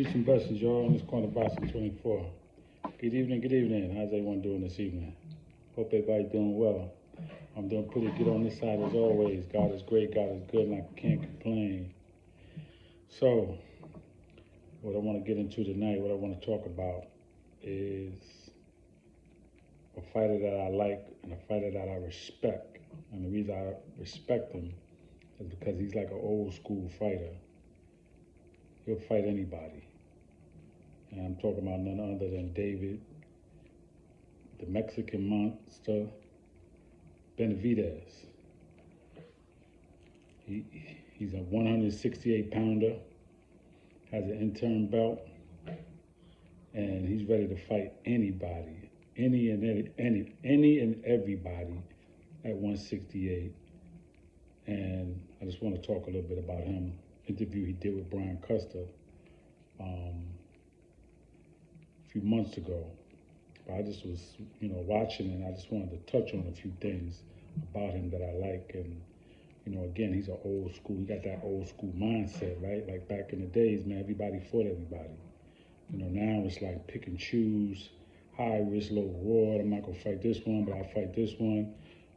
Peace and blessings, y'all. In this corner, Boston 24. Good evening, good evening. How's everyone doing this evening? Hope everybody's doing well. I'm doing pretty good on this side as always. God is great, God is good, and I can't complain. So, what I want to get into tonight, what I want to talk about is a fighter that I like and a fighter that I respect. And the reason I respect him is because he's like an old school fighter. He'll fight anybody. And I'm talking about none other than David, the Mexican monster, Benavidez. He's a 168 pounder, has an interim belt, and he's ready to fight anybody, any and everybody at 168. And I just want to talk a little bit about him. Interview he did with Brian Custer a few months ago. But I just was, watching, and I just wanted to touch on a few things about him that I like. And again, he's an old school. He got that old school mindset, right? Like back in the days, man, everybody fought everybody. Now it's like pick and choose, high risk, low reward. I'm not gonna fight this one, but I'll fight this one.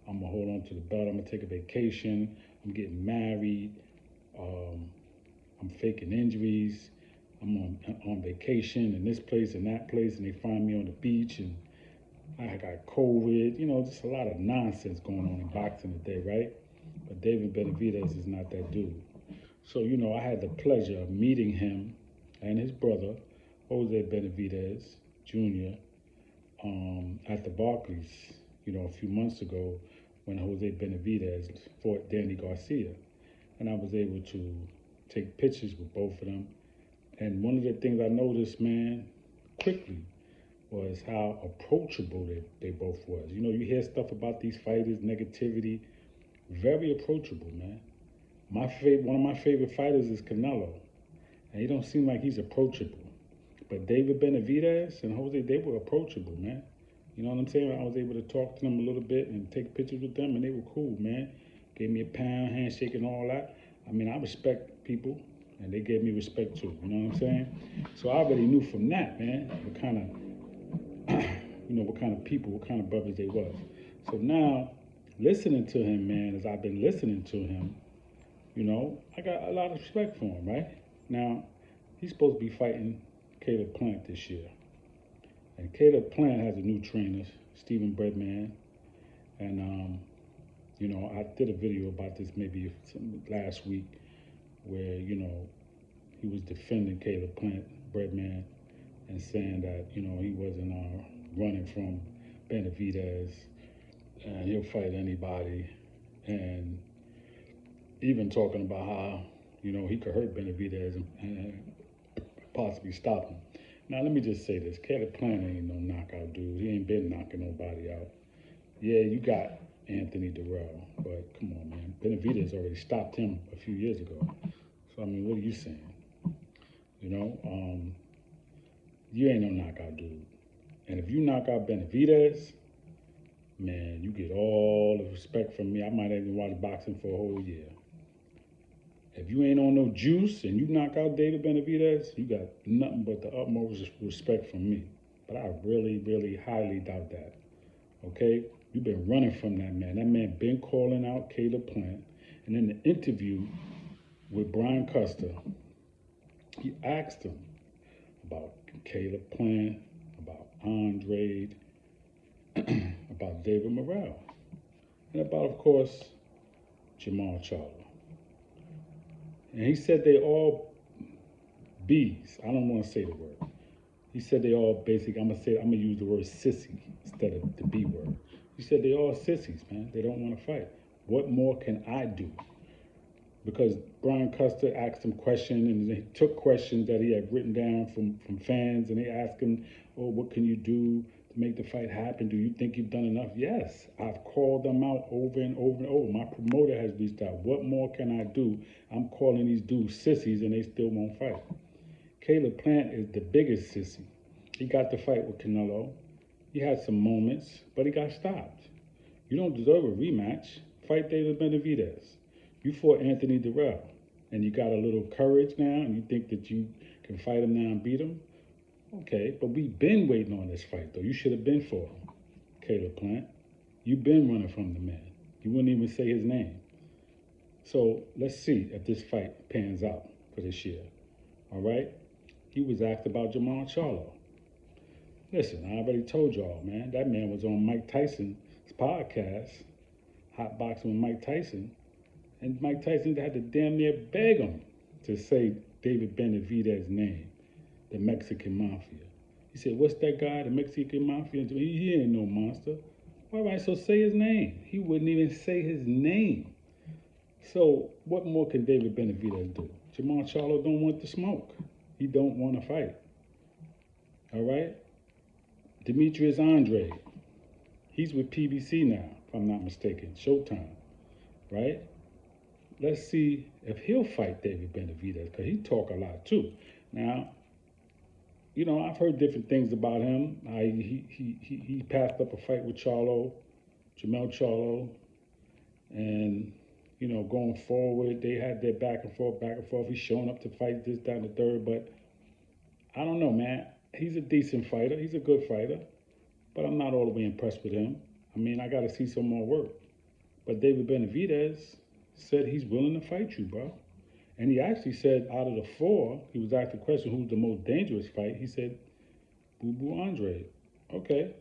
I'm gonna hold on to the belt. I'm gonna take a vacation. I'm getting married. I'm faking injuries. I'm on vacation in this place and that place, and they find me on the beach, and I got COVID. Just a lot of nonsense going on in boxing today, right? But David Benavidez is not that dude. So, I had the pleasure of meeting him and his brother, Jose Benavidez Jr., at the Barclays, a few months ago when Jose Benavidez fought Danny Garcia. And I was able to take pictures with both of them. And one of the things I noticed, man, quickly, was how approachable they both was. You hear stuff about these fighters, negativity, very approachable, man. One of my favorite fighters is Canelo, and he don't seem like he's approachable. But David Benavidez and Jose, they were approachable, man. You know what I'm saying? I was able to talk to them a little bit and take pictures with them, and they were cool, man. Gave me a pound, handshake, and all that. I mean, I respect people, and they gave me respect too. You know what I'm saying? So I already knew from that, man, what kind of, what kind of people, what kind of brothers they was. So now, listening to him, man, as I've been listening to him, I got a lot of respect for him, right? Now, he's supposed to be fighting Caleb Plant this year. And Caleb Plant has a new trainer, Stephen Breadman. And, I did a video about this maybe last week where, he was defending Caleb Plant, Breadman, and saying that, he wasn't running from Benavidez and he'll fight anybody. And even talking about how, he could hurt Benavidez and possibly stop him. Now, let me just say this. Caleb Plant ain't no knockout dude. He ain't been knocking nobody out. Yeah, you got Anthony Durrell, but come on, man. Benavidez already stopped him a few years ago. So, I mean, what are you saying? You ain't no knockout dude. And if you knock out Benavidez, man, you get all the respect from me. I might even watch boxing for a whole year. If you ain't on no juice and you knock out David Benavidez, you got nothing but the utmost respect from me. But I really, really highly doubt that. Okay? You've been running from that man. That man been calling out Caleb Plant. And in the interview with Brian Custer, he asked him about Caleb Plant, about Andre, about David Morrell, and about, of course, Jamal Charlo. And he said they all B's. I don't want to say the word. He said they all basically, I'm gonna use the word sissy instead of the B word. He said they all sissies, man. They don't want to fight. What more can I do? Because Brian Custer asked him questions, and he took questions that he had written down from fans, and they asked him, oh, what can you do to make the fight happen? Do you think you've done enough? Yes, I've called them out over and over and over. My promoter has reached out. What more can I do? I'm calling these dudes sissies, and they still won't fight. Caleb Plant is the biggest sissy. He got the fight with Canelo. He had some moments, but he got stopped. You don't deserve a rematch. Fight David Benavidez. You fought Anthony Durrell, and you got a little courage now, and you think that you can fight him now and beat him. Okay, but we've been waiting on this fight, though. You should have been for him, Caleb Plant. You've been running from the man. You wouldn't even say his name. So let's see if this fight pans out for this year. All right? He was asked about Jamal Charlo. Listen, I already told y'all, man. That man was on Mike Tyson's podcast, Hot Boxing with Mike Tyson, and Mike Tyson had to damn near beg him to say David Benavidez's name, the Mexican Mafia. He said, "What's that guy, the Mexican Mafia?" He ain't no monster. All right, so say his name. He wouldn't even say his name. So what more can David Benavidez do? Jamal Charlo don't want the smoke. He don't want to fight. All right? Demetrius Andre, he's with PBC now, if I'm not mistaken, Showtime, right? Let's see if he'll fight David Benavidez, because he talk a lot too. Now, you know, I've heard different things about him. He passed up a fight with Charlo, Jamel Charlo, and you know, going forward, they had their back and forth. He's showing up to fight this, that, and the third, but I don't know, man. He's a decent fighter. He's a good fighter, but I'm not all the way impressed with him. I mean, I got to see some more work. But David Benavidez said he's willing to fight you, bro. And he actually said out of the four, he was asked the question, who's the most dangerous fight? He said, Boo Boo Andre. Okay,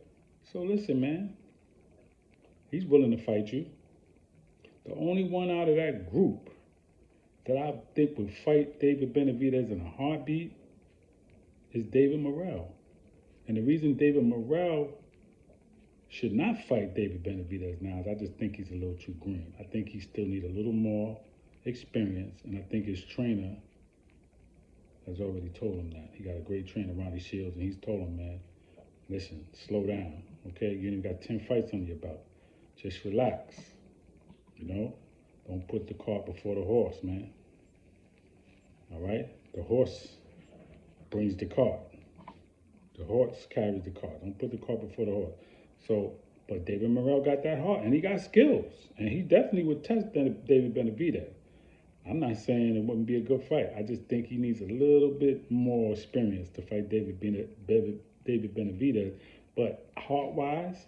so listen, man. He's willing to fight you. The only one out of that group that I think would fight David Benavidez in a heartbeat is David Morrell. And the reason David Morrell should not fight David Benavidez now is I just think he's a little too green. I think he still needs a little more experience, and I think his trainer has already told him that. He got a great trainer, Ronnie Shields, and he's told him, man, listen, slow down, okay? You ain't got 10 fights on your belt. Just relax. You know, don't put the cart before the horse, man. All right? The horse brings the cart. The horse carries the cart. Don't put the cart before the horse. So, but David Morrell got that heart, and he got skills. And he definitely would test David Benavidez. I'm not saying it wouldn't be a good fight. I just think he needs a little bit more experience to fight David Benavidez. But heart-wise,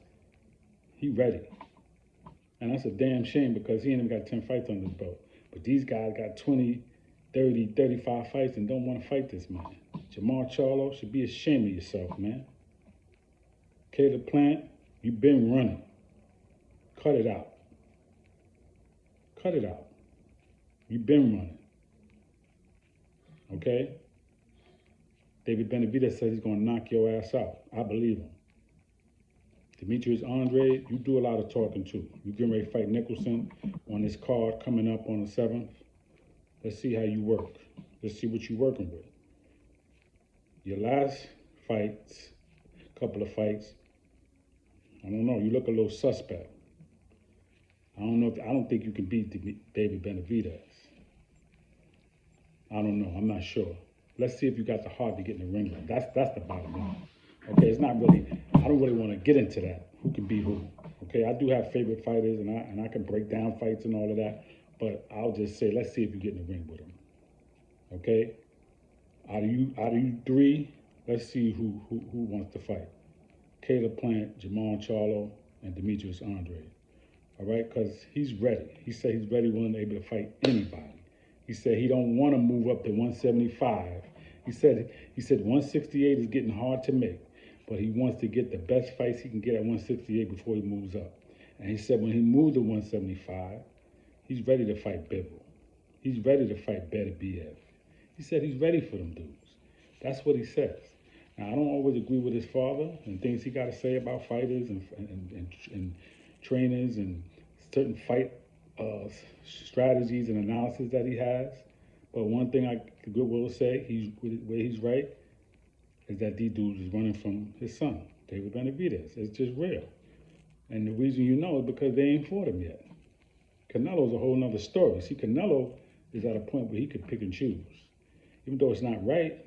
he ready. And that's a damn shame because he ain't even got 10 fights on his belt. But these guys got 20, 30, 35 fights and don't want to fight this man. Jamal Charlo should be ashamed of yourself, man. Caleb Plant, you've been running. Cut it out. Cut it out. You've been running. Okay? David Benavidez says he's going to knock your ass out. I believe him. Demetrius Andre, you do a lot of talking too. You getting ready to fight Nicholson on this card coming up on the 7th. Let's see how you work. Let's see what you're working with. Your last fights, couple of fights, I don't know. You look a little suspect. I don't think you can beat David Benavidez. I don't know. I'm not sure. Let's see if you got the heart to get in the ring with. That's the bottom line. Okay, it's not really. I don't really want to get into that. Who can beat who? Okay, I do have favorite fighters, and I can break down fights and all of that. But I'll just say, let's see if you get in the ring with them. Okay. Out of you three, let's see who wants to fight. Caleb Plant, Jamal Charlo, and Demetrius Andre. All right, because he's ready. He said he's ready, willing, able to fight anybody. He said he don't want to move up to 175. He said 168 is getting hard to make, but he wants to get the best fights he can get at 168 before he moves up. And he said when he moves to 175, he's ready to fight Bivol. He's ready to fight Benavidez. He said he's ready for them dudes. That's what he says. Now, I don't always agree with his father and things he got to say about fighters and trainers and certain fight strategies and analysis that he has. But one thing I will say, where he's right, is that these dudes is running from his son, David Benavidez. It's just real. And the reason you know is because they ain't fought him yet. Canelo's a whole nother story. See, Canelo is at a point where he could pick and choose. Even though it's not right,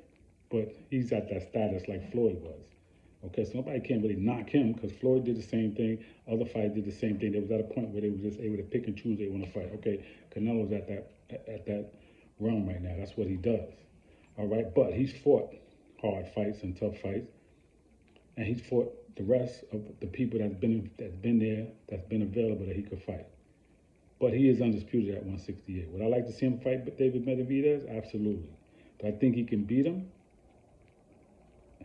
but he's at that status like Floyd was. Okay, so nobody can really knock him because Floyd did the same thing. Other fighters did the same thing. They was at a point where they were just able to pick and choose they want to fight. Okay, Canelo's at that realm right now. That's what he does. All right, but he's fought hard fights and tough fights, and he's fought the rest of the people that's been there, that's been available that he could fight. But he is undisputed at 168. Would I like to see him fight David Benavidez? Absolutely. Do I think he can beat him?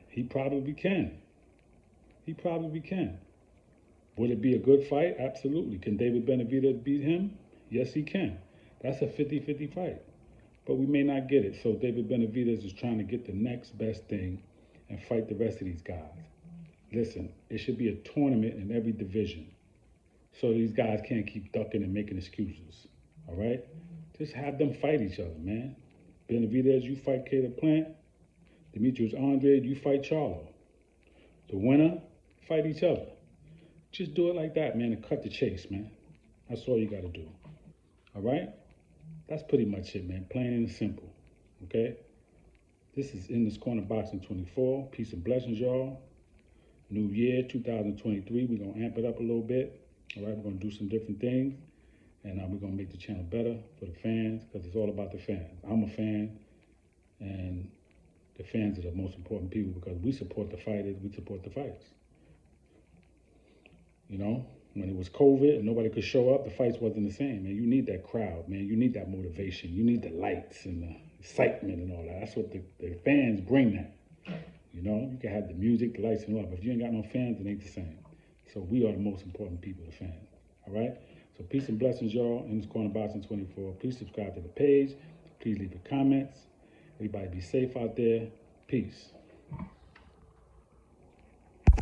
He probably can. He probably can. Would it be a good fight? Absolutely. Can David Benavidez beat him? Yes, he can. That's a 50-50 fight. But we may not get it. So David Benavidez is trying to get the next best thing and fight the rest of these guys. Listen, it should be a tournament in every division, so these guys can't keep ducking and making excuses. All right? Just have them fight each other, man. Benavidez, you fight Caleb Plant. Demetrius Andrade, you fight Charlo. The winner, fight each other. Just do it like that, man, and cut the chase, man. That's all you got to do. All right? That's pretty much it, man. Plain and simple. Okay? This is In This Corner Boxing 24. Peace and blessings, y'all. New year, 2023. We're going to amp it up a little bit. All right? We're going to do some different things. And we're going to make the channel better for the fans, because it's all about the fans. I'm a fan, and the fans are the most important people, because we support the fighters, we support the fights. You know, when it was COVID and nobody could show up, the fights wasn't the same, man. You need that crowd, man. You need that motivation. You need the lights and the excitement and all that. That's what the fans bring that. You know, you can have the music, the lights and all that, but if you ain't got no fans, it ain't the same. So we are the most important people, the fans. All right? So peace and blessings, y'all. In This Corner Boxing 24. Please subscribe to the page. Please leave your comments. Everybody be safe out there. Peace.